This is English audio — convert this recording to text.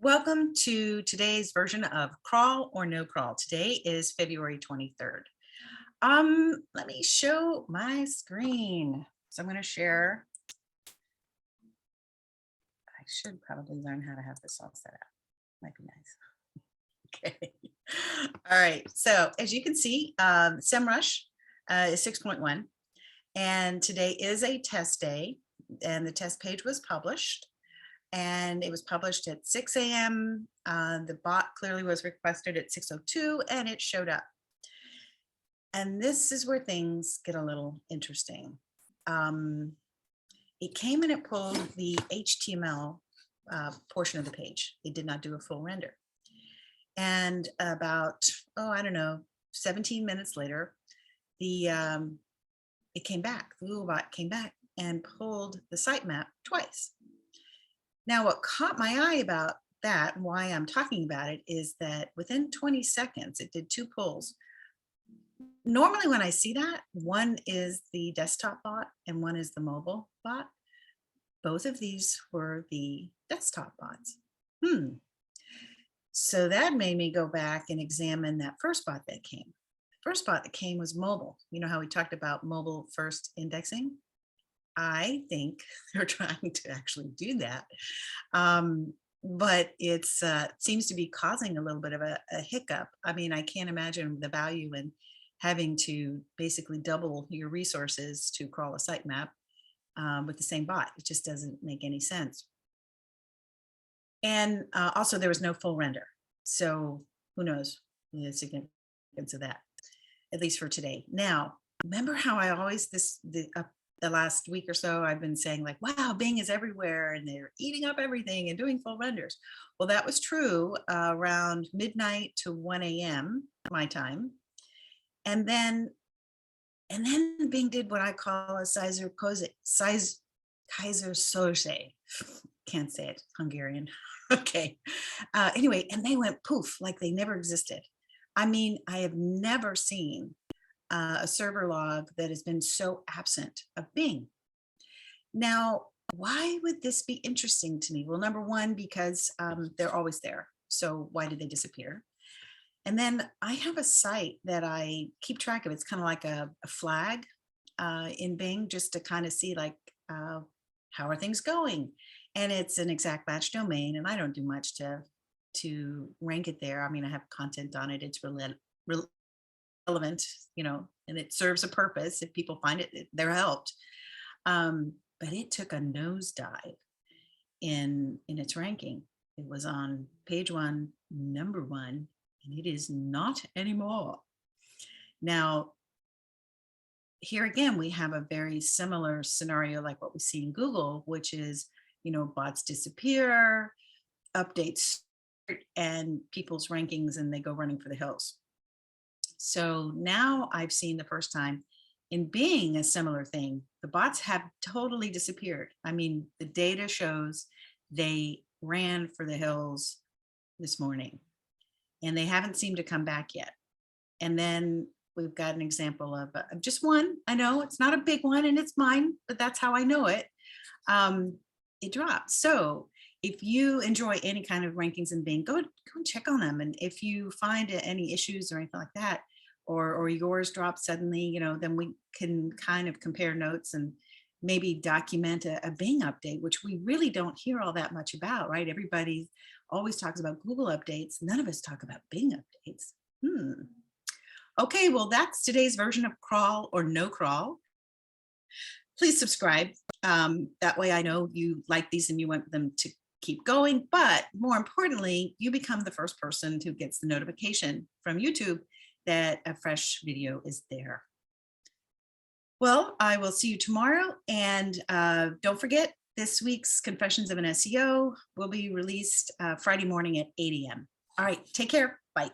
Welcome to today's version of Crawl or No Crawl. Today is February 23rd. Let me show my screen. So I'm going to share. I should probably learn how to have this all set up. Might be nice. Okay. All right. So as you can see, Semrush is 6.1, and today is a test day, and the test page was published. And it was published at 6 a.m. The bot clearly was requested at 6:02, and it showed up. And this is where things get a little interesting. It came and it pulled the HTML portion of the page. It did not do a full render. And about, I don't know, 17 minutes later, it came back. The Google bot came back and pulled the sitemap twice. Now, what caught my eye about that, and why I'm talking about it, is that within 20 seconds, it did two pulls. Normally, when I see that, one is the desktop bot and one is the mobile bot. Both of these were the desktop bots. So that made me go back and examine that first bot that came. The first bot that came was mobile. You know how we talked about mobile first indexing? I think they're trying to actually do that. But it seems to be causing a little bit of a hiccup. I mean, I can't imagine the value in having to basically double your resources to crawl a sitemap with the same bot. It just doesn't make any sense. And also there was no full render. So who knows the significance of that, at least for today. Now, remember how I always, the last week or so, I've been saying like, wow, Bing is everywhere and they're eating up everything and doing full renders. Well, that was true around midnight to 1 a.m. my time. And then Bing did what I call a Kaiser Zose. Can't say it, Hungarian. Okay. Anyway, and they went poof, like they never existed. I mean, I have never seen a server log that has been so absent of Bing. Now, why would this be interesting to me? Well, number one, because they're always there. So why did they disappear? And then I have a site that I keep track of. It's kind of like a flag in Bing, just to kind of see like, how are things going? And it's an exact match domain, and I don't do much to rank it there. I mean, I have content on it. It's relevant, and it serves a purpose. If people find it, they're helped. But it took a nosedive in its ranking. It was on page 1, number 1, and it is not anymore. Now, here again, we have a very similar scenario like what we see in Google, which is, bots disappear, updates, and people's rankings, and they go running for the hills. So now I've seen the first time in Bing a similar thing. The bots have totally disappeared. I mean, the data shows they ran for the hills this morning and they haven't seemed to come back yet. And then we've got an example of just one. I know it's not a big one and it's mine, but that's how I know it. It dropped. So if you enjoy any kind of rankings in Bing, go and check on them. And if you find any issues or anything like that, or yours drops suddenly, then we can kind of compare notes and maybe document a Bing update, which we really don't hear all that much about, right? Everybody always talks about Google updates. None of us talk about Bing updates. Okay, well, that's today's version of Crawl or No Crawl. Please subscribe. That way I know you like these and you want them to keep going. But more importantly, you become the first person who gets the notification from YouTube that a fresh video is there. Well, I will see you tomorrow. And don't forget, this week's Confessions of an SEO will be released Friday morning at 8 a.m. All right, take care. Bye.